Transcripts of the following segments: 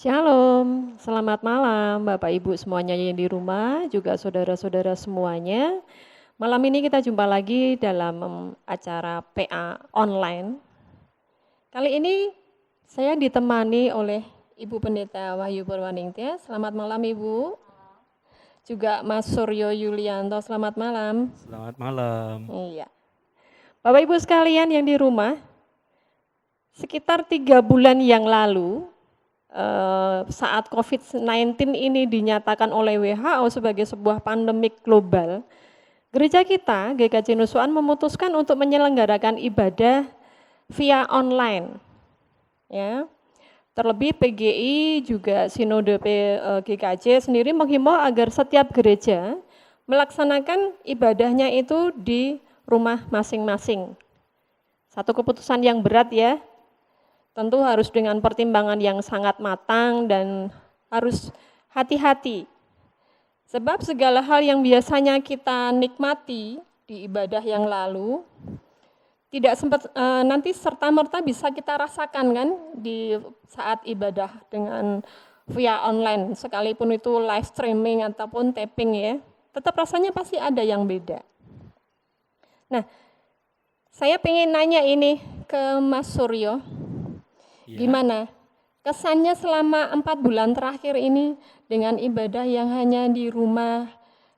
Shalom, selamat malam Bapak Ibu semuanya yang di rumah, juga saudara-saudara semuanya. Malam ini kita jumpa lagi dalam acara PA online. Kali ini saya ditemani oleh Ibu Pendeta Wahyu Purwaningtya. Selamat malam Ibu. Juga Mas Suryo Yulianto, selamat malam. Selamat malam. Iya. Bapak Ibu sekalian yang di rumah, sekitar 3 bulan yang lalu, saat COVID-19 ini dinyatakan oleh WHO sebagai sebuah pandemik global, gereja kita, GKJ Nusuan memutuskan untuk menyelenggarakan ibadah via online. Ya. Terlebih PGI juga Sinode GKJ sendiri menghimbau agar setiap gereja melaksanakan ibadahnya itu di rumah masing-masing. Satu keputusan yang berat ya, tentu harus dengan pertimbangan yang sangat matang dan harus hati-hati. Sebab segala hal yang biasanya kita nikmati di ibadah yang lalu, tidak sempat nanti serta-merta bisa kita rasakan kan di saat ibadah dengan via online, sekalipun itu live streaming ataupun taping ya, tetap rasanya pasti ada yang beda. Nah, saya pengen nanya ini ke Mas Suryo, gimana kesannya selama 4 bulan terakhir ini dengan ibadah yang hanya di rumah,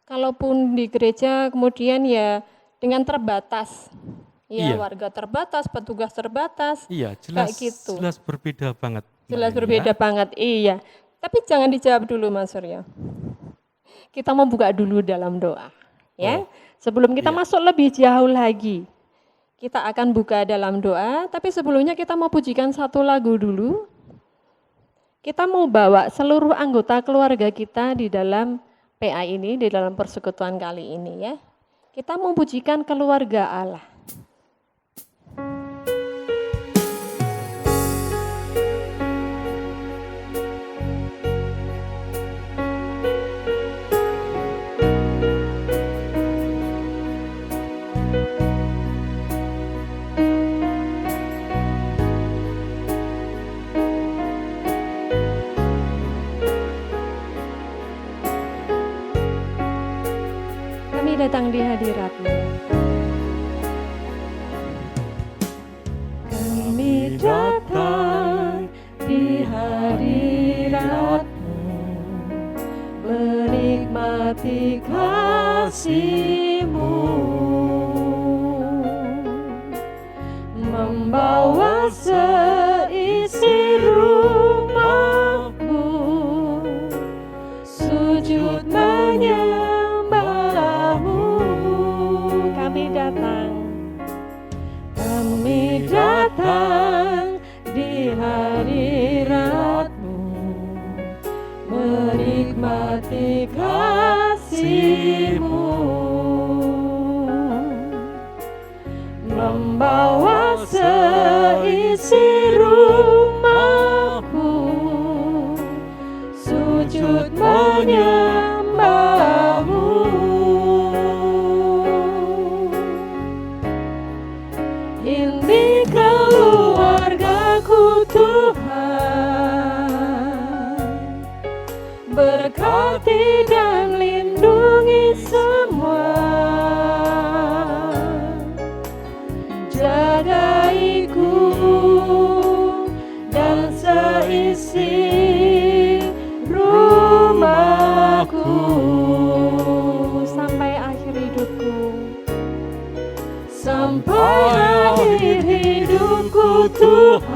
kalaupun di gereja kemudian ya dengan terbatas, ya warga terbatas, petugas terbatas, Iya, kayak gitu. jelas berbeda banget. Jelas berbeda banget, iya. Tapi jangan dijawab dulu Mas Suryo. Kita mau buka dulu dalam doa, ya. Sebelum kita masuk lebih jauh lagi, kita akan buka dalam doa, tapi sebelumnya kita mau pujikan satu lagu dulu. Kita mau bawa seluruh anggota keluarga kita di dalam PA ini, di dalam persekutuan kali ini ya. Kita mau pujikan keluarga Allah. Datang di hadirat-Mu. Kami datang di hadirat-Mu, menikmati kasih-Mu, membawa seisi rumah-Mu, sujud menyembah. Kami datang di hadirat-Mu, menikmati kasih-Mu, membawa seisi rumah-Mu, sujud menyembah-Mu. Ini keluargaku Tuhan, berkati dan lindungi semua, jagaiku dan seisi rumahku sampai akhir hidupku. Sampai akhir hidupku Tuhan,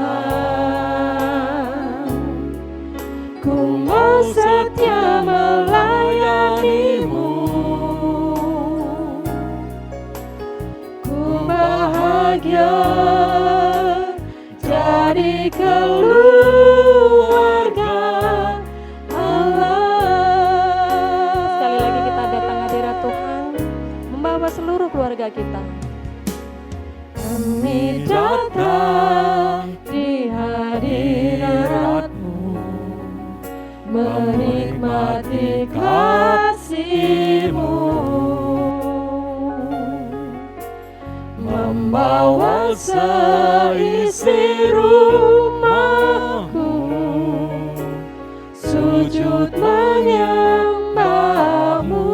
ku mau setia melayani-Mu, ku bahagia jadi keluarga Allah. Sekali lagi kita datang hadirat Tuhan, membawa seluruh keluarga kita. Kami datang di hadirat-Mu, menikmati kasih-Mu, membawa seisi rumahku, sujud menyembahmu.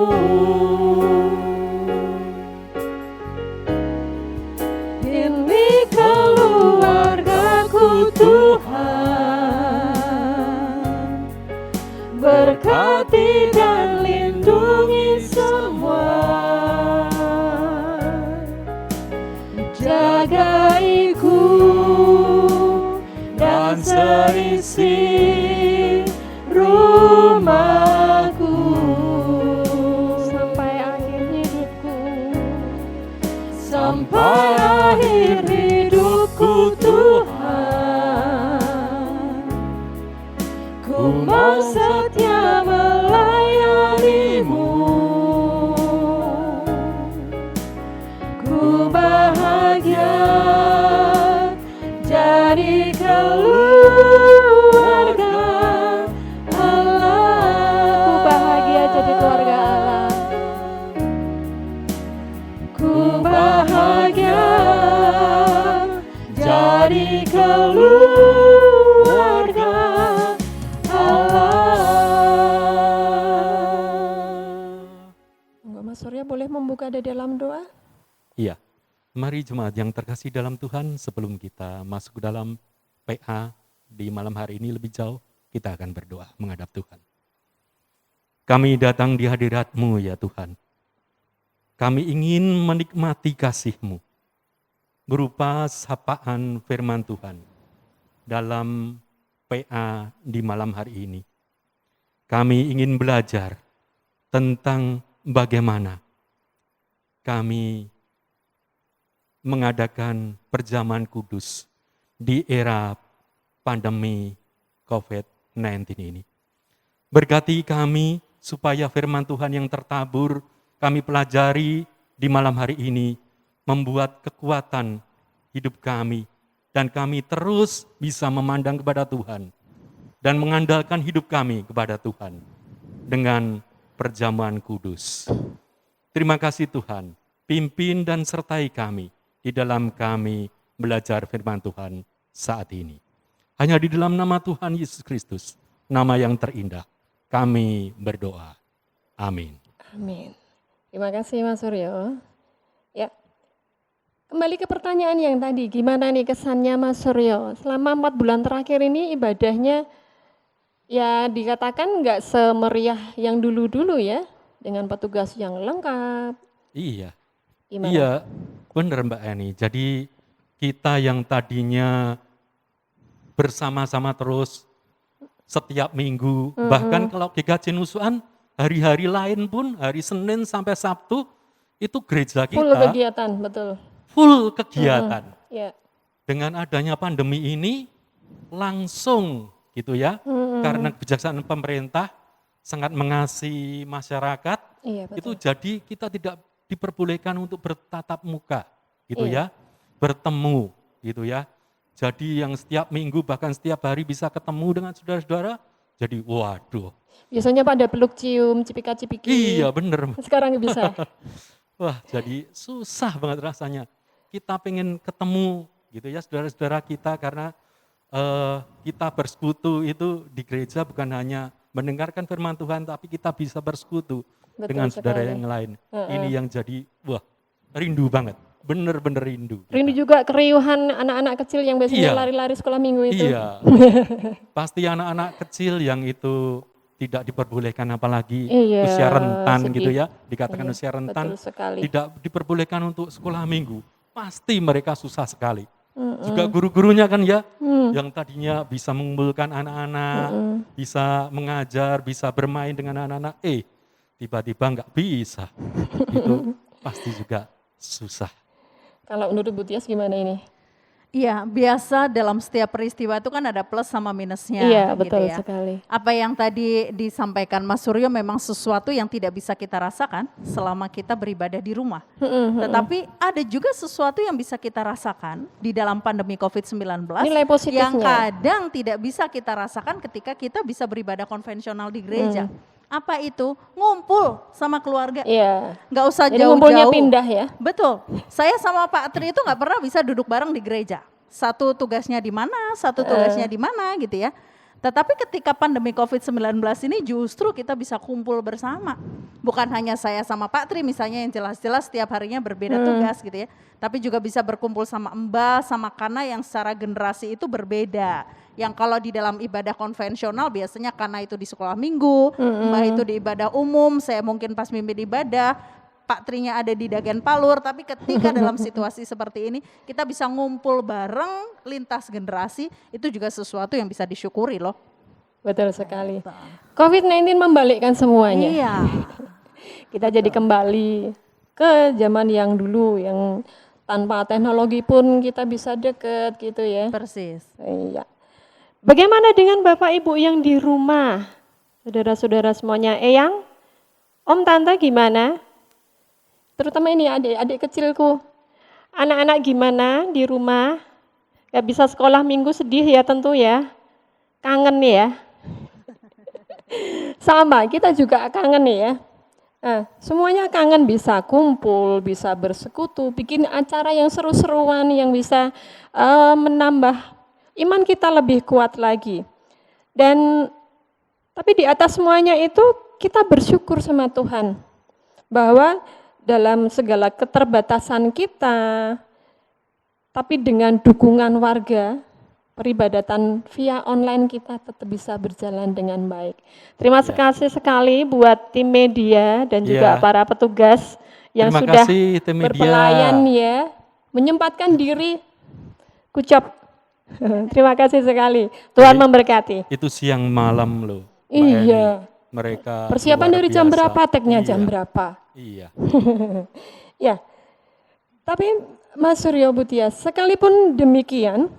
Ini keluargaku Tuhan, berkati dan lindungi semua, jagaiku dan seisi rumahku sampai akhir hidupku, sampai akhir hidupku Tuhan. Ku mau setia melayanimu, ku bahagia jadi keluarga Allah. Ku bahagia jadi keluarga Allah. Ku bahagia jadi keluarga Allah. Mas Surya boleh membuka di dalam doa? Iya, mari jemaat yang terkasih dalam Tuhan, sebelum kita masuk ke dalam PA di malam hari ini lebih jauh, kita akan berdoa menghadap Tuhan. Kami datang di hadirat-Mu ya Tuhan. Kami ingin menikmati kasih-Mu berupa sapaan firman Tuhan dalam PA di malam hari ini. Kami ingin belajar tentang bagaimana kami mengadakan perjamuan kudus di era pandemi COVID-19 ini. Berkati kami supaya firman Tuhan yang tertabur kami pelajari di malam hari ini membuat kekuatan hidup kami dan kami terus bisa memandang kepada Tuhan dan mengandalkan hidup kami kepada Tuhan dengan perjamuan kudus. Terima kasih Tuhan, pimpin dan sertai kami di dalam kami belajar firman Tuhan saat ini. Hanya di dalam nama Tuhan Yesus Kristus, nama yang terindah, kami berdoa. Amin. Amin. Terima kasih Mas Suryo. Ya, kembali ke pertanyaan yang tadi, gimana nih kesannya Mas Suryo? Selama 4 bulan terakhir ini ibadahnya ya dikatakan nggak semeriah yang dulu-dulu ya, dengan petugas yang lengkap. Iya. Gimana? Iya, benar Mbak Eni. Jadi kita yang tadinya bersama-sama terus setiap minggu, bahkan kalau GKJ Nusuan hari-hari lain pun, hari Senin sampai Sabtu, itu gereja kita Full kegiatan, betul. full kegiatan. Ya. Dengan adanya pandemi ini langsung gitu ya, karena kebijaksanaan pemerintah sangat mengasihi masyarakat, Iya, betul. itu jadi kita tidak diperbolehkan untuk bertatap muka gitu Iya. ya, bertemu gitu ya. Jadi yang setiap minggu bahkan setiap hari bisa ketemu dengan saudara-saudara, jadi waduh. Biasanya pada peluk cium, cipika-cipiki. Iya bener. Sekarang nggak bisa. Wah jadi susah banget rasanya. Kita pengen ketemu gitu ya saudara-saudara kita karena kita bersekutu itu di gereja bukan hanya mendengarkan firman Tuhan tapi kita bisa bersekutu Betul dengan saudara sekali. yang lain. Ini yang jadi wah rindu banget, bener-bener rindu. Rindu juga keriuhan anak-anak kecil yang biasanya Iya. lari-lari sekolah minggu itu. Iya, pasti anak-anak kecil yang itu tidak diperbolehkan apalagi Iya, usia rentan sedih. gitu ya, dikatakan Iya, usia rentan, betul sekali. tidak diperbolehkan untuk sekolah minggu, pasti mereka susah sekali. Juga guru-gurunya kan ya, yang tadinya bisa mengumpulkan anak-anak, bisa mengajar, bisa bermain dengan anak-anak, tiba-tiba nggak bisa, itu pasti juga susah. Kalau menurut Bu Tias gimana ini? Iya, biasa dalam setiap peristiwa itu kan ada plus sama minusnya. Iya, gitu betul ya. sekali. Apa yang tadi disampaikan Mas Suryo memang sesuatu yang tidak bisa kita rasakan selama kita beribadah di rumah. Tetapi ada juga sesuatu yang bisa kita rasakan di dalam pandemi COVID-19 Nilai positifnya. yang kadang tidak bisa kita rasakan ketika kita bisa beribadah konvensional di gereja. Apa itu? Ngumpul sama keluarga. Iya. Nggak usah Jadi ngumpulnya jauh-jauh. pindah ya. Betul. Saya sama Pak Tri itu nggak pernah bisa duduk bareng di gereja. Satu tugasnya di mana, satu tugasnya di mana gitu ya. Tetapi ketika pandemi COVID-19 ini justru kita bisa kumpul bersama. Bukan hanya saya sama Pak Tri misalnya yang jelas-jelas setiap harinya berbeda tugas gitu ya. Tapi juga bisa berkumpul sama Mbak, sama Kana yang secara generasi itu berbeda. Yang kalau di dalam ibadah konvensional biasanya Kana itu di sekolah minggu, Mbak itu di ibadah umum, saya mungkin pas mimpin ibadah, Pak Trinya ada di Dagen Palur, tapi ketika dalam situasi seperti ini kita bisa ngumpul bareng lintas generasi, itu juga sesuatu yang bisa disyukuri loh. Betul sekali. COVID-19 membalikkan semuanya. Iya. Kita jadi kembali ke zaman yang dulu, yang tanpa teknologi pun kita bisa deket gitu ya. Persis. Iya. Bagaimana dengan Bapak Ibu yang di rumah? Saudara-saudara semuanya, Eyang, Om, Tante gimana? Terutama ini adik-adik kecilku. Anak-anak gimana di rumah? Gak bisa sekolah minggu, sedih ya tentu ya. Kangen ya. Sama, kita juga kangen ya. Nah, semuanya kangen, bisa kumpul, bisa bersekutu, bikin acara yang seru-seruan yang bisa menambah iman kita lebih kuat lagi. Dan tapi di atas semuanya itu kita bersyukur sama Tuhan bahwa dalam segala keterbatasan kita, tapi dengan dukungan warga, peribadatan via online kita tetap bisa berjalan dengan baik. Terima kasih sekali buat tim media dan juga para petugas yang Terima sudah kasih, tim media. berpelayan ya, menyempatkan diri. Kucap. Terima kasih sekali. Tuhan memberkati. Itu siang malam loh. Mbak Iya. Eni. Mereka Persiapan luar dari jam biasa. berapa, tagnya Iya. jam berapa? Iya. Ya, tapi Mas Suryo Butia, sekalipun demikian,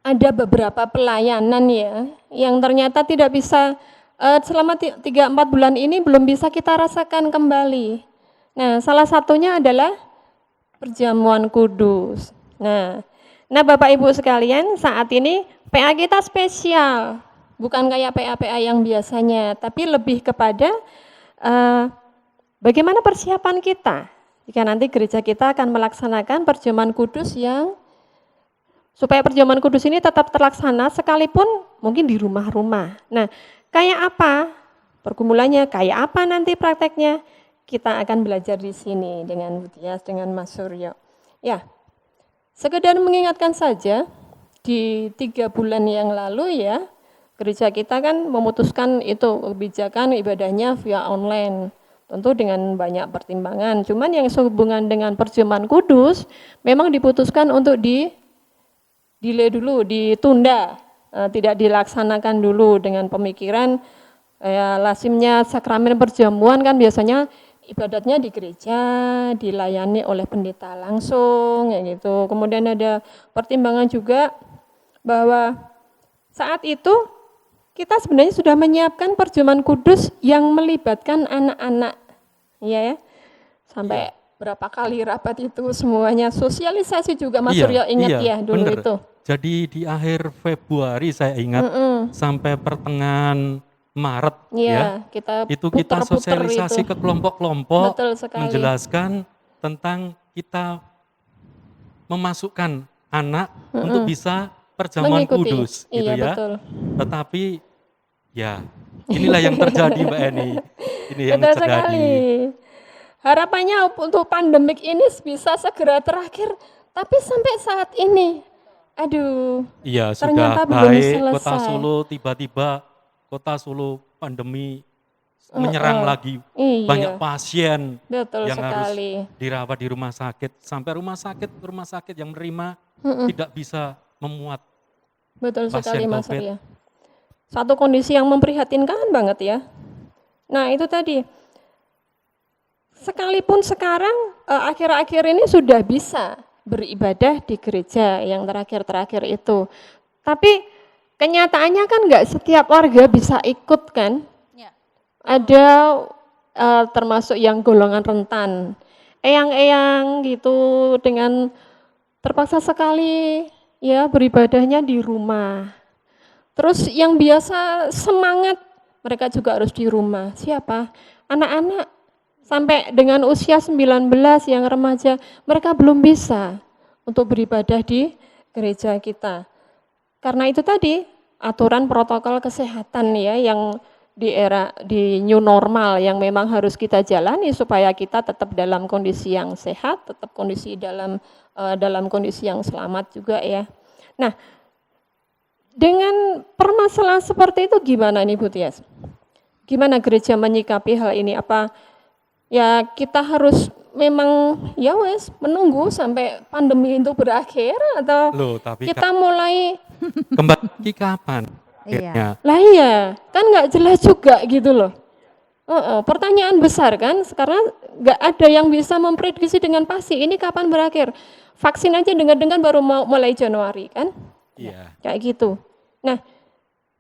ada beberapa pelayanan ya, yang ternyata tidak bisa, selama 3-4 bulan ini belum bisa kita rasakan kembali. Nah, salah satunya adalah perjamuan kudus. Nah, Bapak Ibu sekalian, saat ini PA kita spesial, bukan kayak PA-PA yang biasanya, tapi lebih kepada bagaimana persiapan kita jika nanti gereja kita akan melaksanakan perjamuan kudus yang supaya perjamuan kudus ini tetap terlaksana sekalipun mungkin di rumah-rumah. Nah, kayak apa pergumulannya, kayak apa nanti prakteknya, kita akan belajar di sini dengan Butias, dengan Mas Suryo. Ya, sekedar mengingatkan saja, di 3 bulan yang lalu ya, gereja kita kan memutuskan itu kebijakan ibadahnya via online. Tentu dengan banyak pertimbangan, cuman yang sehubungan dengan perjamuan kudus memang diputuskan untuk delay dulu, ditunda, tidak dilaksanakan dulu dengan pemikiran lazimnya sakramen perjamuan kan biasanya ibadatnya di gereja, dilayani oleh pendeta langsung, kayak gitu. Kemudian ada pertimbangan juga bahwa saat itu kita sebenarnya sudah menyiapkan perjamuan kudus yang melibatkan anak-anak, ya, sampai berapa kali rapat itu semuanya, sosialisasi juga Mas Suryo ingat ya dulu bener. itu. Jadi di akhir Februari saya ingat sampai pertengahan Maret ya, kita itu kita sosialisasi ke kelompok-kelompok, Betul sekali. menjelaskan tentang kita memasukkan anak untuk bisa perjamuan Mengikuti. kudus gitu Iya, ya. betul. Tetapi ya inilah yang terjadi Mbak Eni. Ini yang Betul terjadi. sekali. Harapannya untuk pandemik ini bisa segera terakhir, tapi sampai saat ini, aduh, Iya, ternyata sudah belum baik. Kota selesai. Solo tiba-tiba Kota Solo pandemi menyerang lagi, Iya. banyak pasien Betul yang sekali. harus dirawat di rumah sakit, sampai rumah sakit yang menerima tidak bisa memuat. Betul Pasien sekali Mas COVID. Arya. Satu kondisi yang memprihatinkan banget ya. Nah itu tadi, sekalipun sekarang akhir-akhir ini sudah bisa beribadah di gereja yang terakhir-terakhir itu. Tapi kenyataannya kan nggak setiap warga bisa ikut kan. Ya. Ada termasuk yang golongan rentan, eyang-eyang gitu dengan terpaksa sekali ya beribadahnya di rumah. Terus yang biasa semangat mereka juga harus di rumah. Siapa? Anak-anak sampai dengan usia 19 yang remaja, mereka belum bisa untuk beribadah di gereja kita. Karena itu tadi aturan protokol kesehatan ya yang di new normal yang memang harus kita jalani supaya kita tetap dalam kondisi yang sehat, tetap dalam kondisi yang selamat juga ya. Nah, dengan permasalahan seperti itu gimana nih Bu Tias? Gimana gereja menyikapi hal ini? Apa ya kita harus memang ya wes menunggu sampai pandemi itu berakhir atau Loh, tapi kita mulai kembali lagi kapan? Iya. Akhirnya. lah iya kan nggak jelas juga gitu loh. Pertanyaan besar kan karena nggak ada yang bisa memprediksi dengan pasti ini kapan berakhir. Vaksin aja dengar-dengar baru mau mulai Januari kan Iya. kayak gitu. Nah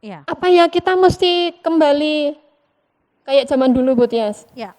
Iya. apa ya kita mesti kembali kayak zaman dulu Bu Tias? Ya,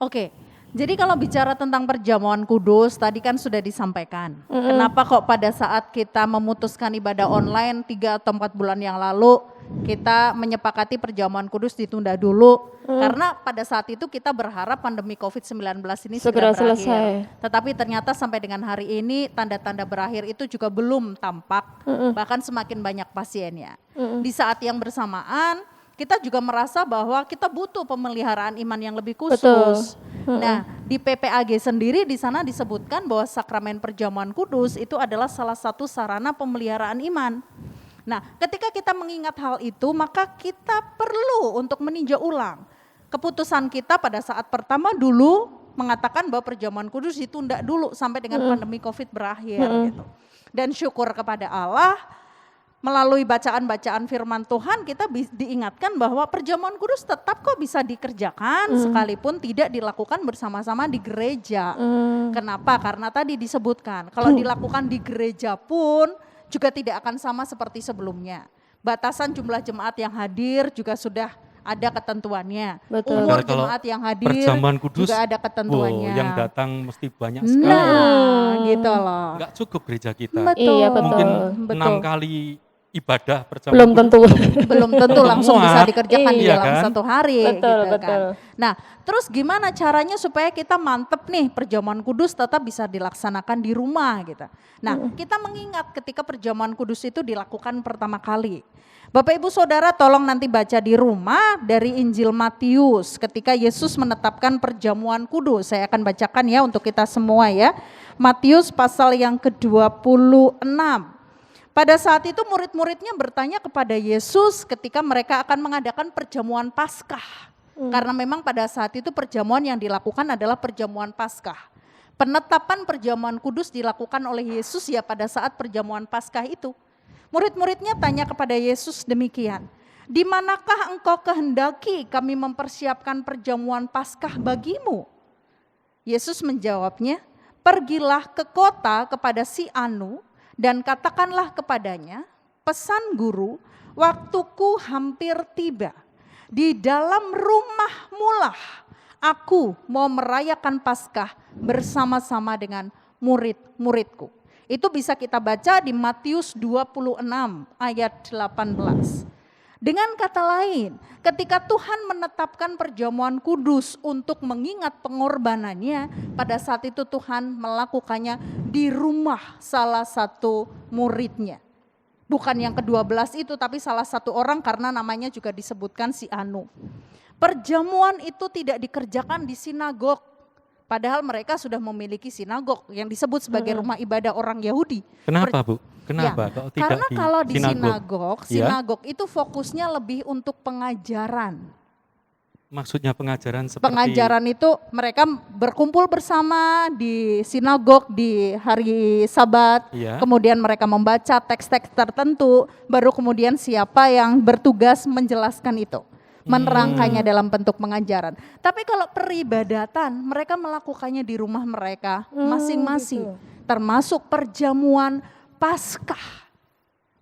oke. Jadi kalau bicara tentang perjamuan kudus, tadi kan sudah disampaikan. Kenapa kok pada saat kita memutuskan ibadah online 3 atau 4 bulan yang lalu, kita menyepakati perjamuan kudus ditunda dulu. Karena pada saat itu kita berharap pandemi COVID-19 ini Segera berakhir. selesai. Tetapi ternyata sampai dengan hari ini tanda-tanda berakhir itu juga belum tampak, bahkan semakin banyak pasiennya. Di saat yang bersamaan, kita juga merasa bahwa kita butuh pemeliharaan iman yang lebih khusus. Nah, di PPAG sendiri di sana disebutkan bahwa sakramen perjamuan kudus itu adalah salah satu sarana pemeliharaan iman. Nah, ketika kita mengingat hal itu, maka kita perlu untuk meninjau ulang keputusan kita pada saat pertama dulu mengatakan bahwa perjamuan kudus ditunda dulu sampai dengan pandemi COVID berakhir gitu. Dan syukur kepada Allah, melalui bacaan-bacaan firman Tuhan kita diingatkan bahwa perjamuan kudus tetap kok bisa dikerjakan sekalipun tidak dilakukan bersama-sama di gereja. Kenapa? Karena tadi disebutkan kalau dilakukan di gereja pun juga tidak akan sama seperti sebelumnya. Batasan jumlah jemaat yang hadir juga sudah ada ketentuannya. Betul. Umur Kalau jemaat yang hadir Perjamuan kudus, juga ada ketentuannya. wow, yang datang mesti banyak sekali. Nah, gitu loh. Enggak cukup gereja kita. Betul. Iya, betul. Mungkin betul. 6 kali ibadah perjamuan Belum kudus tentu. Belum tentu langsung bisa dikerjakan di Iya dalam kan? satu hari Betul, gitu betul. kan. Nah, terus gimana caranya supaya kita mantep nih perjamuan kudus tetap bisa dilaksanakan di rumah gitu. Nah, kita mengingat ketika perjamuan kudus itu dilakukan pertama kali. Bapak Ibu Saudara tolong nanti baca di rumah dari Injil Matius ketika Yesus menetapkan perjamuan kudus. Saya akan bacakan ya untuk kita semua ya. Matius pasal yang ke-26. Pada saat itu murid-muridnya bertanya kepada Yesus ketika mereka akan mengadakan perjamuan Paskah. Karena memang pada saat itu perjamuan yang dilakukan adalah perjamuan Paskah. Penetapan perjamuan kudus dilakukan oleh Yesus ya pada saat perjamuan Paskah itu. Murid-muridnya tanya kepada Yesus demikian, di manakah engkau kehendaki kami mempersiapkan perjamuan Paskah bagimu? Yesus menjawabnya, pergilah ke kota kepada si Anu dan katakanlah kepadanya, pesan guru, waktuku hampir tiba. Di dalam rumahmulah aku mau merayakan Paskah bersama-sama dengan murid-muridku. Itu bisa kita baca di Matius 26 ayat 18. Dengan kata lain, ketika Tuhan menetapkan perjamuan kudus untuk mengingat pengorbanannya, pada saat itu Tuhan melakukannya di rumah salah satu muridnya. Bukan yang ke-12 itu, tapi salah satu orang karena namanya juga disebutkan si Anu. Perjamuan itu tidak dikerjakan di sinagog. Padahal mereka sudah memiliki sinagog yang disebut sebagai rumah ibadah orang Yahudi. Kenapa Bu? Kenapa kok tidak Karena di kalau di sinagog? sinagog itu fokusnya lebih untuk pengajaran. Maksudnya pengajaran seperti Pengajaran itu mereka berkumpul bersama di sinagog di hari Sabat. Iya. Kemudian mereka membaca teks-teks tertentu. Baru kemudian siapa yang bertugas menjelaskan itu. Menerangkannya dalam bentuk pengajaran. Tapi kalau peribadatan mereka melakukannya di rumah mereka masing-masing. Termasuk perjamuan Paskah.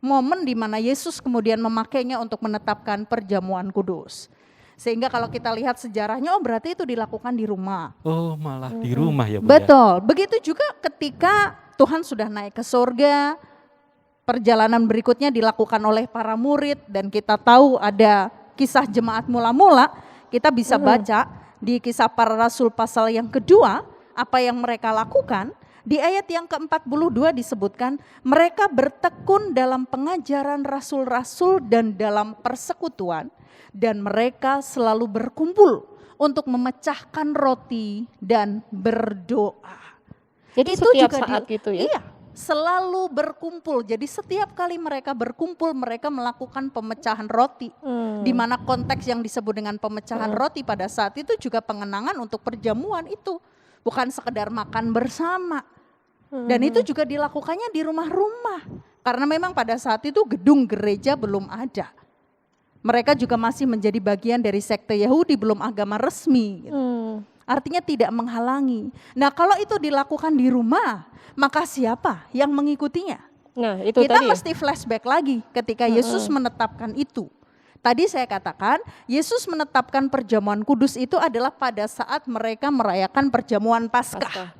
Momen di mana Yesus kemudian memakainya untuk menetapkan perjamuan kudus. Sehingga kalau kita lihat sejarahnya, oh berarti itu dilakukan di rumah. oh malah di rumah ya Bu ya? Betul, begitu juga ketika Tuhan sudah naik ke surga, perjalanan berikutnya dilakukan oleh para murid dan kita tahu ada kisah jemaat mula-mula, kita bisa baca di Kisah Para Rasul pasal yang kedua, apa yang mereka lakukan. Di ayat yang ke-42 disebutkan, mereka bertekun dalam pengajaran rasul-rasul dan dalam persekutuan, dan mereka selalu berkumpul untuk memecahkan roti dan berdoa. Jadi Itu setiap juga saat gitu ya? Iya, selalu berkumpul. Jadi setiap kali mereka berkumpul, mereka melakukan pemecahan roti. Di mana konteks yang disebut dengan pemecahan roti pada saat itu juga pengenangan untuk perjamuan itu. Bukan sekedar makan bersama. Dan itu juga dilakukannya di rumah-rumah. Karena memang pada saat itu gedung gereja belum ada. Mereka juga masih menjadi bagian dari sekte Yahudi, belum agama resmi. Gitu. Artinya tidak menghalangi. Nah kalau itu dilakukan di rumah, maka siapa yang mengikutinya? Nah itu Kita tadi ya? mesti flashback lagi ketika Yesus menetapkan itu. Tadi saya katakan, Yesus menetapkan perjamuan kudus itu adalah pada saat mereka merayakan perjamuan Paskah. Paskah.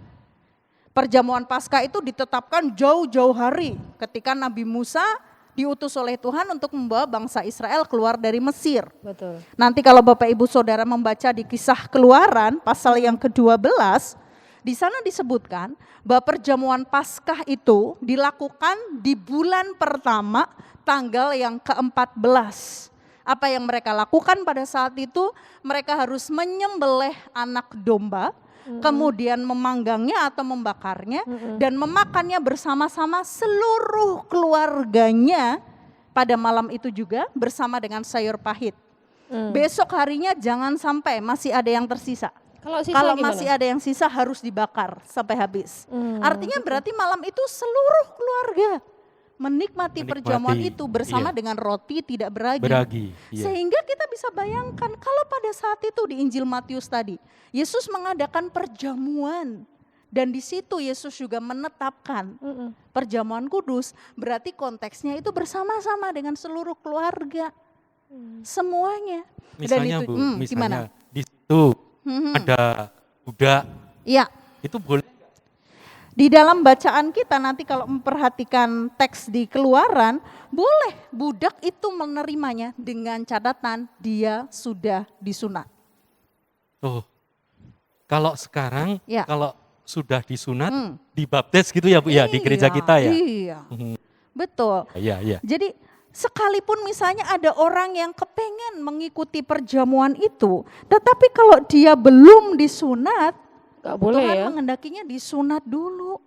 Perjamuan Paskah itu ditetapkan jauh-jauh hari ketika Nabi Musa diutus oleh Tuhan untuk membawa bangsa Israel keluar dari Mesir. Betul. Nanti kalau Bapak Ibu Saudara membaca di Kisah Keluaran pasal yang ke-12, di sana disebutkan bahwa perjamuan Paskah itu dilakukan di bulan pertama tanggal yang ke-14. Apa yang mereka lakukan pada saat itu? Mereka harus menyembelih anak domba, kemudian memanggangnya atau membakarnya, dan memakannya bersama-sama seluruh keluarganya pada malam itu juga bersama dengan sayur pahit. Besok harinya jangan sampai masih ada yang tersisa. Kalau gimana? masih ada yang sisa harus dibakar sampai habis. Artinya berarti malam itu seluruh keluarga menikmati perjamuan itu bersama dengan roti tidak beragi. Iya. Sehingga kita bisa bayangkan kalau pada saat itu di Injil Matius tadi, Yesus mengadakan perjamuan. Dan di situ Yesus juga menetapkan perjamuan kudus, berarti konteksnya itu bersama-sama dengan seluruh keluarga. Semuanya. Misalnya Dan itu, Bu, gimana? misalnya di situ ada kuda, Ya. itu boleh. Di dalam bacaan kita nanti kalau memperhatikan teks di Keluaran, boleh budak itu menerimanya dengan catatan dia sudah disunat. Oh, kalau sekarang, Ya. kalau sudah disunat, dibaptis gitu ya Bu ya, di gereja kita ya? Iya, betul. Iya. Jadi sekalipun misalnya ada orang yang kepengen mengikuti perjamuan itu, tetapi kalau dia belum disunat, Gak boleh Tuhan ya? mengendakinya disunat dulu.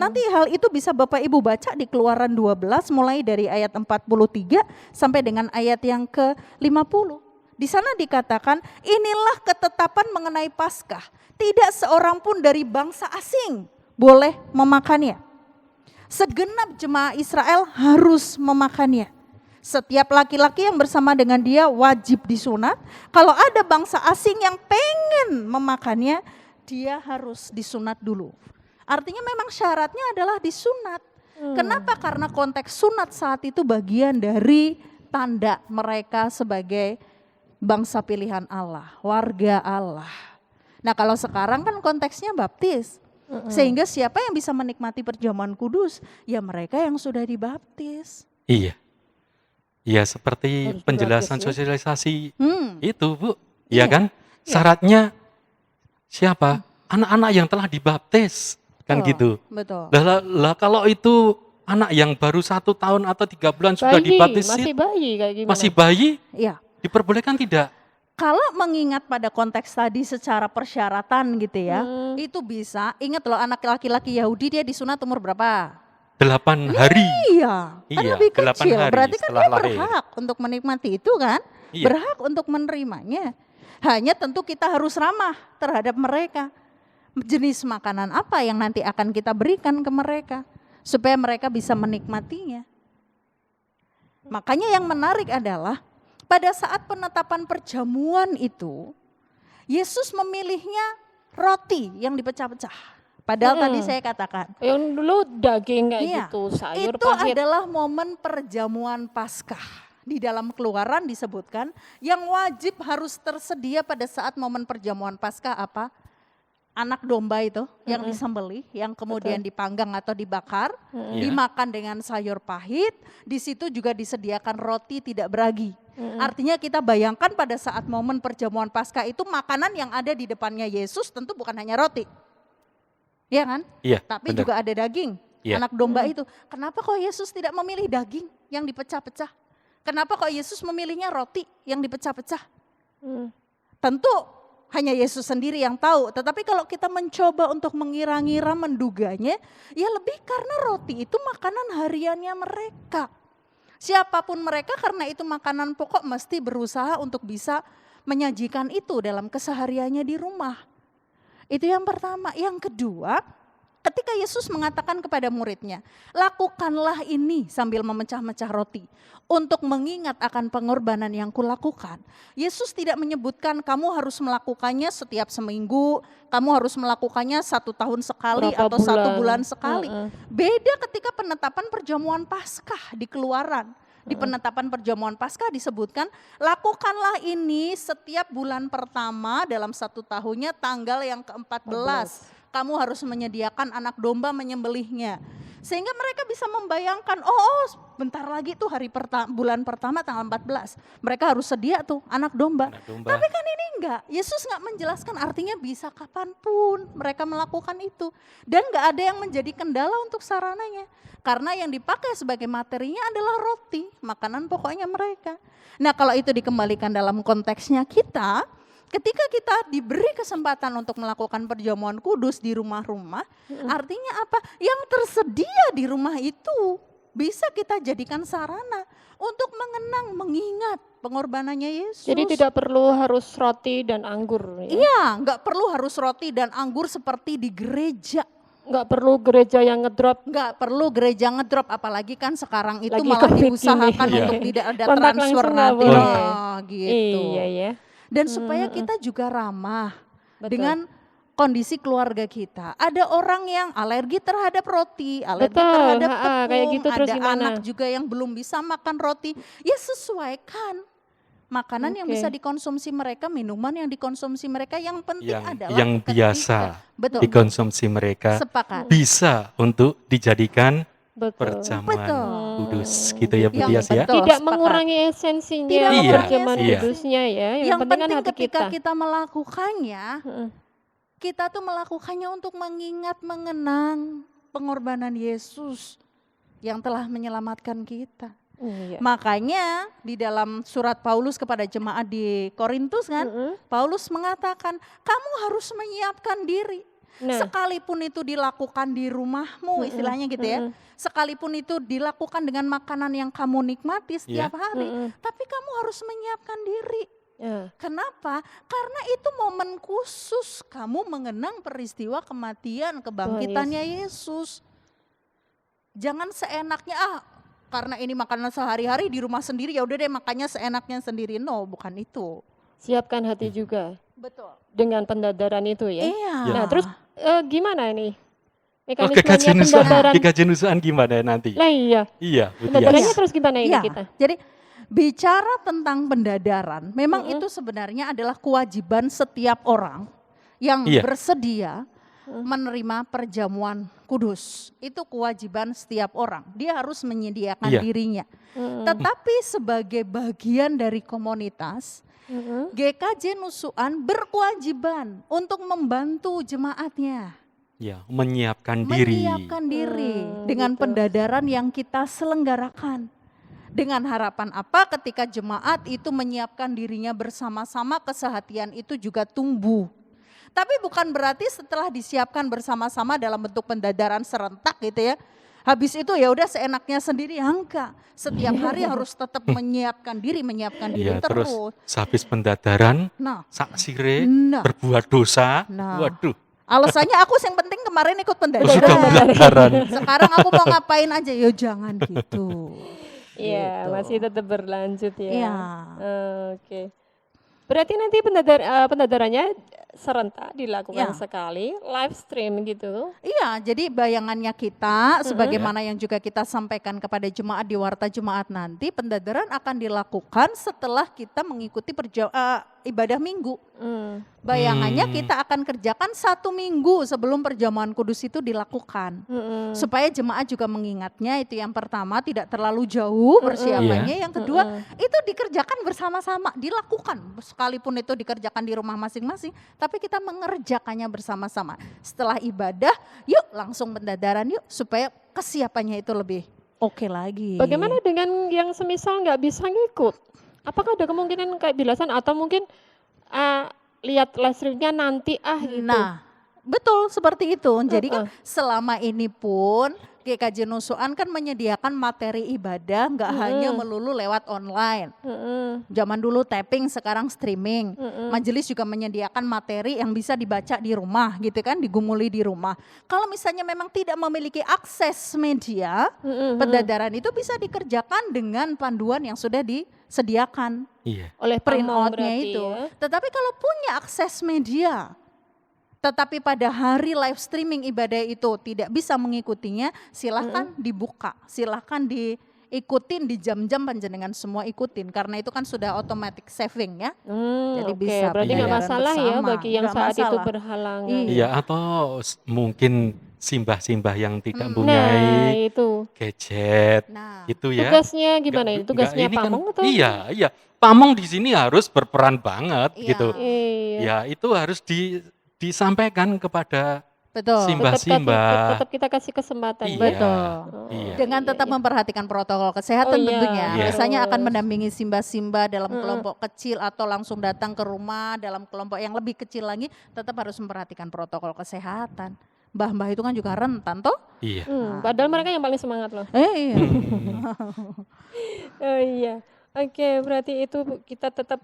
Nanti hal itu bisa Bapak Ibu baca di Keluaran 12 mulai dari ayat 43 sampai dengan ayat yang ke-50. Di sana dikatakan, inilah ketetapan mengenai Paskah. Tidak seorang pun dari bangsa asing boleh memakannya. Segenap jemaah Israel harus memakannya. Setiap laki-laki yang bersama dengan dia wajib disunat. Kalau ada bangsa asing yang pengen memakannya, dia harus disunat dulu. Artinya memang syaratnya adalah disunat. Kenapa? Karena konteks sunat saat itu bagian dari tanda mereka sebagai bangsa pilihan Allah, warga Allah. Nah kalau sekarang kan konteksnya baptis. Sehingga siapa yang bisa menikmati perjamuan kudus? Ya mereka yang sudah dibaptis. Iya. Iya seperti Harus penjelasan dibaptis ya? sosialisasi itu Bu, Iya. ya kan? Syaratnya siapa? Anak-anak yang telah dibaptis, kan gitu. Betul. Lah kalau itu anak yang baru 1 tahun atau 3 bulan sudah Bayi, dibaptis, masih bayi kayak gimana? masih bayi, Iya. diperbolehkan tidak? Kalau mengingat pada konteks tadi secara persyaratan gitu ya, itu bisa. Ingat loh anak laki-laki Yahudi dia disunat umur berapa? 8 hari. Iya, kan Iya, lebih 8 kecil. hari Berarti kan setelah dia lahir. berhak untuk menikmati itu kan? Iya. Berhak untuk menerimanya. Hanya tentu kita harus ramah terhadap mereka. Jenis makanan apa yang nanti akan kita berikan ke mereka supaya mereka bisa menikmatinya. Makanya yang menarik adalah pada saat penetapan perjamuan itu Yesus memilihnya roti yang dipecah-pecah. Padahal tadi saya katakan Yang dulu daging kayak iya, gitu, sayur itu pahit. adalah momen perjamuan Paskah. Di dalam Keluaran disebutkan yang wajib harus tersedia pada saat momen perjamuan Paskah apa? Anak domba itu yang disembelih, yang kemudian dipanggang atau dibakar, dimakan dengan sayur pahit, di situ juga disediakan roti tidak beragi. Artinya kita bayangkan pada saat momen perjamuan Paskah itu makanan yang ada di depannya Yesus tentu bukan hanya roti. ya kan? Iya, Tapi benar. juga ada daging, Iya. anak domba itu. Kenapa kok Yesus tidak memilih daging yang dipecah-pecah? Kenapa kok Yesus memilihnya roti yang dipecah-pecah? Hmm. Tentu hanya Yesus sendiri yang tahu. Tetapi kalau kita mencoba untuk mengira-ngira, menduganya, ya lebih karena roti itu makanan hariannya mereka. Siapapun mereka, karena itu makanan pokok, mesti berusaha untuk bisa menyajikan itu dalam kesehariannya di rumah. Itu yang pertama. Yang kedua, ketika Yesus mengatakan kepada muridnya, lakukanlah ini sambil memecah-mecah roti untuk mengingat akan pengorbanan yang kulakukan. Yesus tidak menyebutkan kamu harus melakukannya setiap seminggu, kamu harus melakukannya 1 tahun sekali Berapa atau 1 bulan. bulan sekali. Beda ketika penetapan perjamuan Paskah di Keluaran. Di penetapan perjamuan Paskah disebutkan, lakukanlah ini setiap bulan pertama dalam 1 tahunnya tanggal yang ke-14. Kamu harus menyediakan anak domba menyembelihnya. Sehingga mereka bisa membayangkan, bentar lagi tuh bulan pertama tanggal 14. Mereka harus sedia tuh anak domba. Anak domba. Tapi kan ini enggak, Yesus enggak menjelaskan, artinya bisa kapanpun mereka melakukan itu. Dan enggak ada yang menjadi kendala untuk sarananya. Karena yang dipakai sebagai materinya adalah roti, makanan pokoknya mereka. Nah kalau itu dikembalikan dalam konteksnya kita, ketika kita diberi kesempatan untuk melakukan perjamuan kudus di rumah-rumah, artinya apa? Yang tersedia di rumah itu bisa kita jadikan sarana untuk mengenang, mengingat pengorbanannya Yesus. Jadi tidak perlu harus roti dan anggur ya. Iya, nggak perlu harus roti dan anggur seperti di gereja. Nggak perlu gereja yang ngedrop. Nggak perlu gereja ngedrop, apalagi kan sekarang itu Lagi malah COVID diusahakan gini. untuk Iya. tidak ada Kontak transfer langsung nggak nanti. boleh. Gitu. Iya ya. Dan supaya kita juga ramah Betul. dengan kondisi keluarga kita. Ada orang yang alergi terhadap roti, alergi Betul, terhadap kayak tepung, gitu terus ada gimana? anak juga yang belum bisa makan roti. Ya sesuaikan makanan yang Oke. bisa dikonsumsi mereka, minuman yang dikonsumsi mereka, yang penting adalah yang ketika- biasa betul, dikonsumsi mereka sepakat. bisa untuk dijadikan Betul. perjamuan Betul. kudus gitu ya Bu Yang Dias ya. betul. Tidak sepakat. mengurangi esensinya Tidak Iya, perjamuan iya. kudusnya ya. Yang, Yang penting kan penting hati ketika kita. kita melakukannya, Heeh. kita tuh melakukannya untuk mengingat, mengenang pengorbanan Yesus yang telah menyelamatkan kita. Iya. Makanya di dalam surat Paulus kepada jemaat di Korintus kan, Heeh. Paulus mengatakan kamu harus menyiapkan diri. Nah. Sekalipun itu dilakukan di rumahmu, istilahnya gitu ya. Sekalipun itu dilakukan dengan makanan yang kamu nikmati setiap hari, tapi kamu harus menyiapkan diri. Ya. Kenapa? Karena itu momen khusus kamu mengenang peristiwa kematian, kebangkitannya Yesus. Jangan seenaknya karena ini makanan sehari-hari di rumah sendiri, ya udah deh makannya seenaknya sendiri. No, bukan itu. Siapkan hati juga Betul. dengan pendadaran itu ya. Iya. Nah terus gimana ini Oh, mekanismenya pendadaran? kekajenusan gimana nanti? Lah iya. Iya, Bu Pendadarannya Dias. terus gimana ini Iya, kita? jadi bicara tentang pendadaran, memang itu sebenarnya adalah kewajiban setiap orang yang Iya. bersedia menerima perjamuan kudus. Itu kewajiban setiap orang. Dia harus menyediakan Iya. dirinya. Tetapi sebagai bagian dari komunitas, GKJ Nusuan berkewajiban untuk membantu jemaatnya. Ya, menyiapkan diri. Menyiapkan diri dengan pendadaran yang kita selenggarakan. Dengan harapan apa? Ketika jemaat itu menyiapkan dirinya bersama-sama, kesehatian itu juga tumbuh. Tapi bukan berarti setelah disiapkan bersama-sama dalam bentuk pendadaran serentak gitu ya. Habis itu ya udah seenaknya sendiri, enggak. Setiap hari harus tetap menyiapkan diri Iya, terus terus. sehabis pendadaran, Nah, saksire, Nah. berbuat dosa. Nah. Waduh, alasannya aku yang penting kemarin ikut sudah pendadaran. pendadaran. Sekarang aku mau ngapain aja, ya jangan gitu. Iya, Gitu. masih tetap berlanjut ya. Iya. Oke. Berarti nanti pendadarannya serentak dilakukan Iya. sekali, live stream gitu. Iya, jadi bayangannya kita, sebagaimana yang juga kita sampaikan kepada jemaat di Warta Jemaat nanti, pendadaran akan dilakukan setelah kita mengikuti ibadah minggu. Hmm. Bayangannya kita akan kerjakan 1 minggu sebelum perjamuan kudus itu dilakukan. Supaya jemaat juga mengingatnya, itu yang pertama, tidak terlalu jauh persiapannya. Yang kedua, itu dikerjakan bersama-sama, dilakukan. Sekalipun itu dikerjakan di rumah masing-masing, tapi kita mengerjakannya bersama-sama. Setelah ibadah, yuk langsung pendadaran yuk, supaya kesiapannya itu lebih oke lagi. Bagaimana dengan yang semisal nggak bisa ngikut? Apakah ada kemungkinan kayak bilasan atau mungkin lihat live streamnya nanti gitu? Nah, betul seperti itu. Jadi kan selama ini pun GKJ Nusuan kan menyediakan materi ibadah nggak hanya melulu lewat online. Zaman dulu tapping, sekarang streaming. Majelis juga menyediakan materi yang bisa dibaca di rumah gitu kan, digumuli di rumah. Kalau misalnya memang tidak memiliki akses media, pendadaran itu bisa dikerjakan dengan panduan yang sudah disediakan Iya. Oleh print pamong out-nya berarti itu. ya. Tetapi kalau punya akses media, tetapi pada hari live streaming ibadah itu tidak bisa mengikutinya, silahkan dibuka, silahkan diikutin di jam-jam panjenengan semua ikutin, karena itu kan sudah automatic saving ya. Jadi Oke, bisa berarti nggak pendadaran masalah ya bersama, bagi yang nggak saat itu masalah. berhalangan. Iya, atau mungkin simbah-simbah yang tidak Nah, mempunyai itu gadget Nah, gitu ya. tugasnya gimana ini? Nggak, Tugasnya ini kan pamong atau? iya, pamong di sini harus berperan banget Iya. gitu. Iya. Ya, itu harus disampaikan kepada betul. simbah-simbah. Tetap kita kasih kesempatan. Iya. Betul. Iya. Dengan tetap memperhatikan protokol kesehatan Oh, iya. tentunya. Iya. Misalnya akan mendampingi simba-simba dalam kelompok kecil atau langsung datang ke rumah dalam kelompok yang lebih kecil lagi, tetap harus memperhatikan protokol kesehatan. Mbah-mbah itu kan juga rentan toh? Iya. Padahal mereka yang paling semangat loh. Iya. Oh iya. Oke, berarti itu kita tetap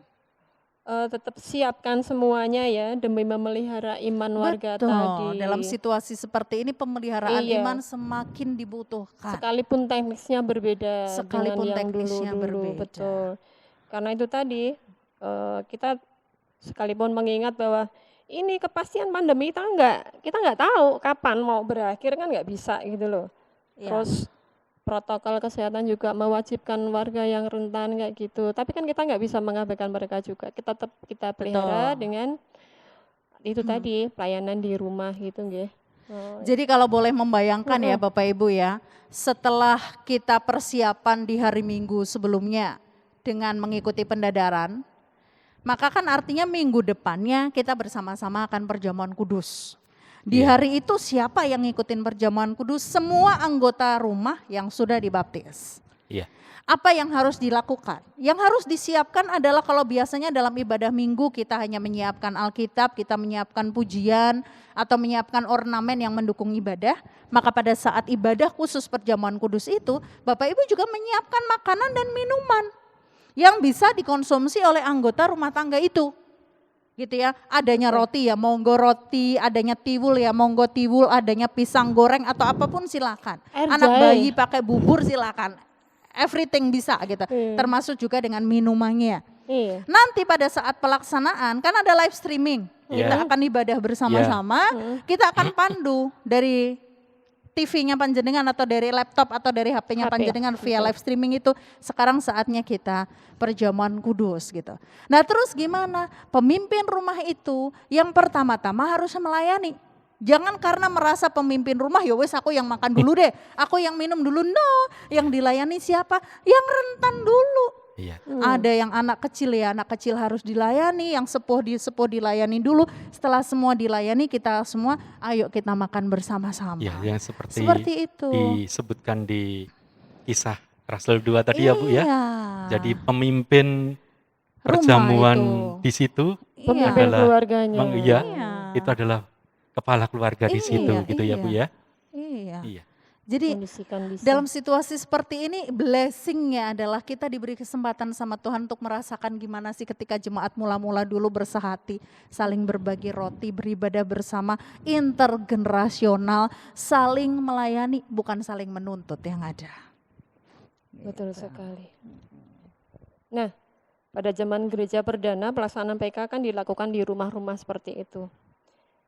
siapkan semuanya ya demi memelihara iman warga Betul. tadi. Dalam situasi seperti ini pemeliharaan Iya. iman semakin dibutuhkan. Sekalipun teknisnya berbeda Sekalipun dengan yang teknisnya dulu-dulu, berbeda. betul. Karena itu tadi kita sekalipun mengingat bahwa ini kepastian pandemi kita nggak tahu kapan mau berakhir, kan nggak bisa gitu loh. Iya. Terus protokol kesehatan juga mewajibkan warga yang rentan kayak gitu. Tapi kan kita nggak bisa mengabaikan mereka juga. Kita pelihara Betul. dengan itu tadi pelayanan di rumah gitu nggih. Oh, Jadi kalau boleh membayangkan ya Bapak Ibu ya, setelah kita persiapan di hari Minggu sebelumnya dengan mengikuti pendadaran, maka kan artinya minggu depannya kita bersama-sama akan perjamuan kudus. Di Iya. hari itu siapa yang ngikutin perjamuan kudus? Semua anggota rumah yang sudah dibaptis. Iya. Apa yang harus dilakukan? Yang harus disiapkan adalah kalau biasanya dalam ibadah minggu kita hanya menyiapkan Alkitab, kita menyiapkan pujian, atau menyiapkan ornamen yang mendukung ibadah, maka pada saat ibadah khusus perjamuan kudus itu, Bapak Ibu juga menyiapkan makanan dan minuman yang bisa dikonsumsi oleh anggota rumah tangga itu. Gitu ya, adanya roti ya monggo roti, adanya tiwul ya monggo tiwul, adanya pisang goreng atau apapun silakan. Air Anak jahe. bayi pakai bubur silakan. Everything bisa gitu. Termasuk juga dengan minumannya. iya. Nanti pada saat pelaksanaan kan ada live streaming. Iya. Kita akan ibadah bersama-sama, kita akan pandu dari TV-nya panjenengan atau dari laptop atau dari HP-nya HP, panjenengan via live streaming itu. Sekarang saatnya kita perjamuan kudus gitu. Nah terus gimana? Pemimpin rumah itu yang pertama-tama harus melayani. Jangan karena merasa pemimpin rumah, ya wes aku yang makan dulu deh, aku yang minum dulu. No, yang dilayani siapa? Yang rentan dulu. Iya. Ada yang anak kecil ya, anak kecil harus dilayani, yang sepuh dilayani dulu. Setelah semua dilayani, kita semua ayo kita makan bersama-sama. Iya, yang seperti itu. disebutkan di kisah Rasul 2 tadi ya Bu ya. Iya. Jadi pemimpin Rumah perjamuan itu. di situ Pemimpin adalah keluarganya. iya, Iya. itu adalah kepala keluarga di situ gitu ya Bu ya. Iya. Iya. Jadi Kondisi-kondisi. dalam situasi seperti ini blessingnya adalah kita diberi kesempatan sama Tuhan untuk merasakan gimana sih ketika jemaat mula-mula dulu bersehati, saling berbagi roti, beribadah bersama, intergenerasional, saling melayani, bukan saling menuntut yang ada. Betul sekali. Nah, pada zaman gereja perdana pelaksanaan PK kan dilakukan di rumah-rumah seperti itu.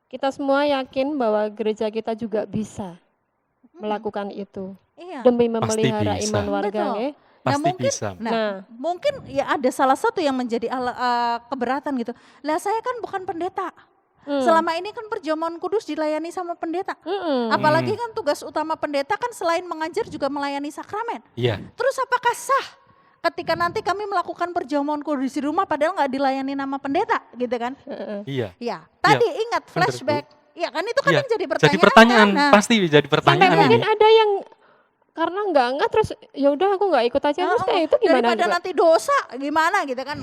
Kita semua yakin bahwa gereja kita juga bisa melakukan itu Iya. demi memelihara bisa. iman warga, Betul. nggih. Pasti bisa. Mungkin ya ada salah satu yang menjadi keberatan gitu. Lah saya kan bukan pendeta. Selama ini kan perjamuan kudus dilayani sama pendeta. Apalagi kan tugas utama pendeta kan selain mengajar juga melayani sakramen. Iya. Terus apakah sah ketika nanti kami melakukan perjamuan kudus di rumah padahal nggak dilayani nama pendeta gitu kan? Iya. Ya, tadi Iya, ingat bener, Bu. flashback. Ya kan itu kan Iya, yang jadi pertanyaan. Jadi pertanyaan, kan? Nah, pasti jadi Sampai pertanyaan mungkin ini. ada yang karena nggak terus ya udah aku nggak ikut aja terus itu gimana? daripada Mbak? nanti dosa gimana gitu kan.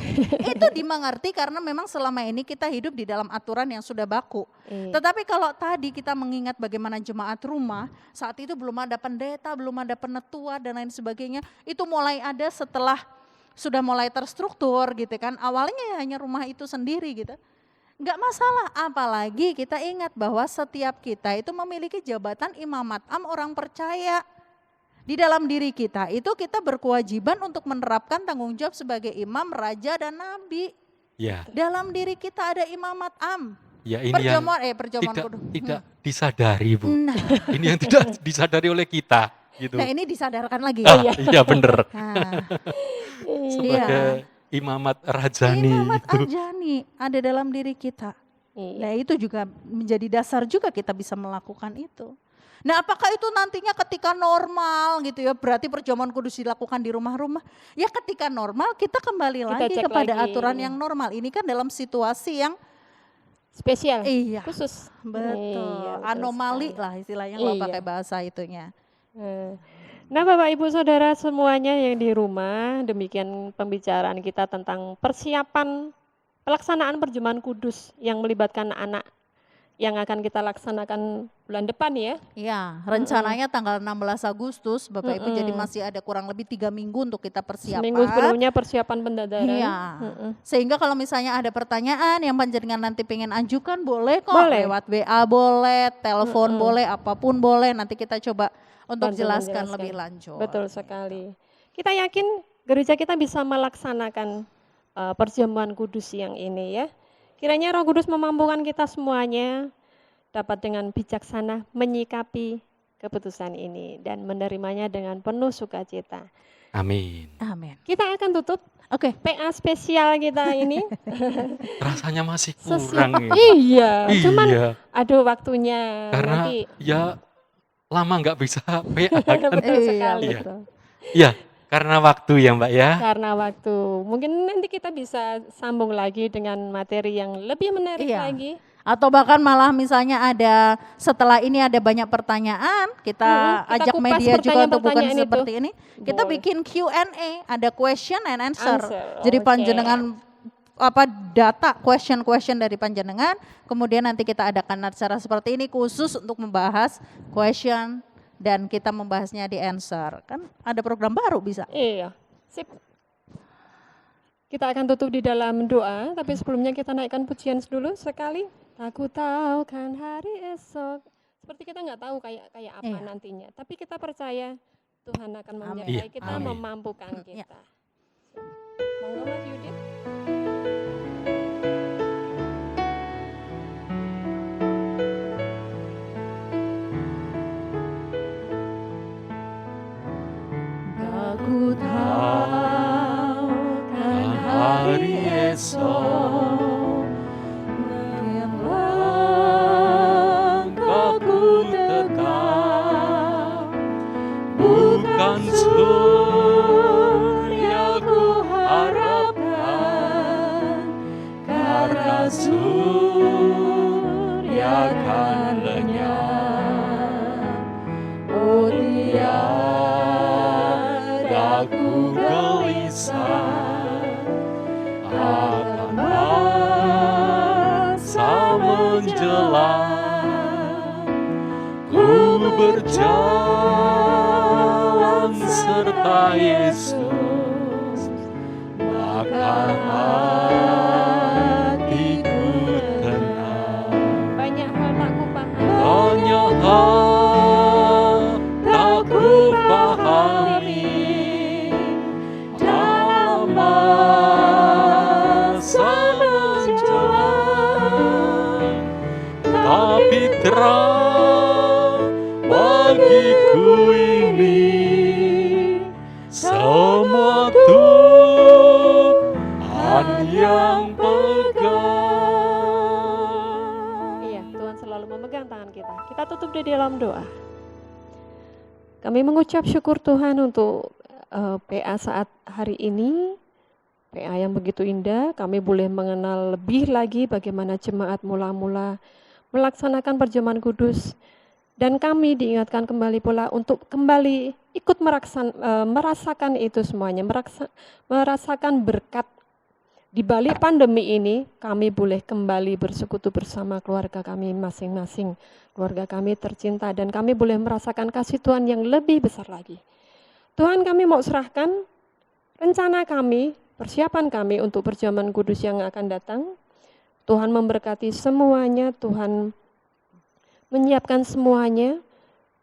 Itu dimengerti karena memang selama ini kita hidup di dalam aturan yang sudah baku. Iya. Tetapi kalau tadi kita mengingat bagaimana jemaat rumah, saat itu belum ada pendeta, belum ada penetua dan lain sebagainya. Itu mulai ada setelah sudah mulai terstruktur gitu kan. Awalnya ya hanya rumah itu sendiri gitu. Enggak masalah, apalagi kita ingat bahwa setiap kita itu memiliki jabatan imamat orang percaya. Di dalam diri kita itu kita berkewajiban untuk menerapkan tanggung jawab sebagai imam, raja dan nabi. Ya, Dalam diri kita ada imamat ya ini yang perjamuan tidak disadari, Bu. Nah, Ini yang tidak disadari oleh kita, gitu. nah ini disadarkan lagi. Iya bener. Nah, Sebagai imamat rajani imamat itu. arjani ada dalam diri kita. Iya. Nah itu juga menjadi dasar juga kita bisa melakukan itu. Nah apakah itu nantinya ketika normal gitu ya, berarti perjamuan kudus dilakukan di rumah-rumah. Ya ketika normal kita kembali Kita lagi cek kepada lagi. aturan yang normal. Ini kan dalam situasi yang Spesial. iya Khusus. betul, Iya, betul anomali sekali. lah istilahnya kalau Iya. pakai bahasa itunya. Nah Bapak Ibu Saudara semuanya yang di rumah, demikian pembicaraan kita tentang persiapan pelaksanaan perjamuan kudus yang melibatkan anak yang akan kita laksanakan bulan depan ya. Iya, rencananya tanggal 16 Agustus, Bapak Ibu, jadi masih ada kurang lebih 3 minggu untuk kita persiapan. Seminggu sebelumnya persiapan pendadaran. Iya, sehingga kalau misalnya ada pertanyaan yang panjenengan nanti pengen ajukan boleh kok, Boleh. lewat WA boleh, telepon boleh, apapun boleh, nanti kita coba untuk Bantu jelaskan menjelaskan. lebih lanjut. Betul sekali. Kita yakin gereja kita bisa melaksanakan perjamuan kudus yang ini ya. Kiranya Roh Kudus memampukan kita semuanya dapat dengan bijaksana menyikapi keputusan ini dan menerimanya dengan penuh sukacita. Amin. Amin. Kita akan tutup Oke, PA spesial kita ini. Rasanya masih Sesiap- kurang ini. Iya, cuman Iya, aduh waktunya karena nanti ya lama nggak bisa PA kan. betul Iya. sekali Iya. betul. Ya, karena waktu ya Mbak ya. Karena waktu. Mungkin nanti kita bisa sambung lagi dengan materi yang lebih menarik Iya. lagi. atau bahkan malah misalnya ada setelah ini ada banyak pertanyaan, kita Kita ajak kupas media juga untuk bukan pertanyaan-pertanyaan itu. seperti ini. Kita Boleh. bikin Q&A, ada question and answer. Jadi Oke. panjenengan data question dari panjenengan, kemudian nanti kita adakan acara seperti ini khusus untuk membahas question dan kita membahasnya di answer. Kan ada program baru bisa. Iya, sip. Kita akan tutup di dalam doa, tapi sebelumnya kita naikkan pujian dulu sekali. Aku tahu kan hari esok. Seperti kita nggak tahu kayak apa Iya. nantinya, tapi kita percaya Tuhan akan Amin. menyertai Iya, kita, amin. memampukan Iya. kita. Monggo Mas Yudit. Aku tahu kan hari esok langkahku tetap bukan surya ku harapkan karena surya kan lenyap. Oh tiada ku gelisah akan masa menjelang. Ku berjalan serta Yesus, maka hatiku tenang. Banyak hal tak kupahami. Banyak hal tak ku pahami dalam masa menjelang, tapi terang bagiku ini semua dalam doa. Kami mengucap syukur Tuhan untuk PA saat hari ini, PA yang begitu indah. Kami boleh mengenal lebih lagi bagaimana jemaat mula-mula melaksanakan perjamuan kudus. Dan kami diingatkan kembali pula untuk kembali ikut merasakan itu semuanya, merasakan berkat. Di balik pandemi ini, kami boleh kembali bersekutu bersama keluarga kami masing-masing. Keluarga kami tercinta dan kami boleh merasakan kasih Tuhan yang lebih besar lagi. Tuhan, kami mau serahkan rencana kami, persiapan kami untuk perjamuan kudus yang akan datang. Tuhan memberkati semuanya, Tuhan menyiapkan semuanya.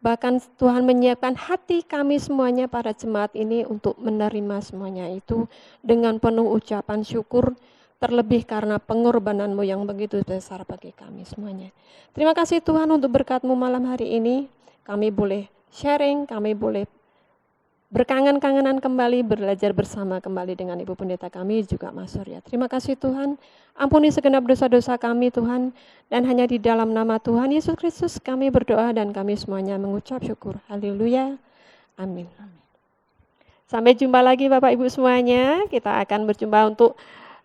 Bahkan Tuhan menyiapkan hati kami semuanya para jemaat ini untuk menerima semuanya itu dengan penuh ucapan syukur, terlebih karena pengorbanan-Mu yang begitu besar bagi kami semuanya. Terima kasih Tuhan untuk berkat-Mu malam hari ini. Kami boleh sharing, kami boleh berkangen-kangenan kembali, belajar bersama kembali dengan Ibu Pendeta kami juga Mas Surya. Terima kasih Tuhan, ampuni segenap dosa-dosa kami Tuhan, dan hanya di dalam nama Tuhan Yesus Kristus kami berdoa dan kami semuanya mengucap syukur. Haleluya, amin. Sampai jumpa lagi Bapak Ibu semuanya, kita akan berjumpa untuk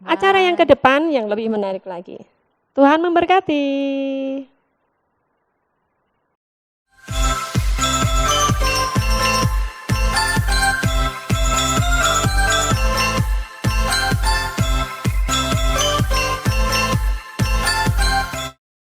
acara yang ke depan yang lebih menarik lagi. Tuhan memberkati.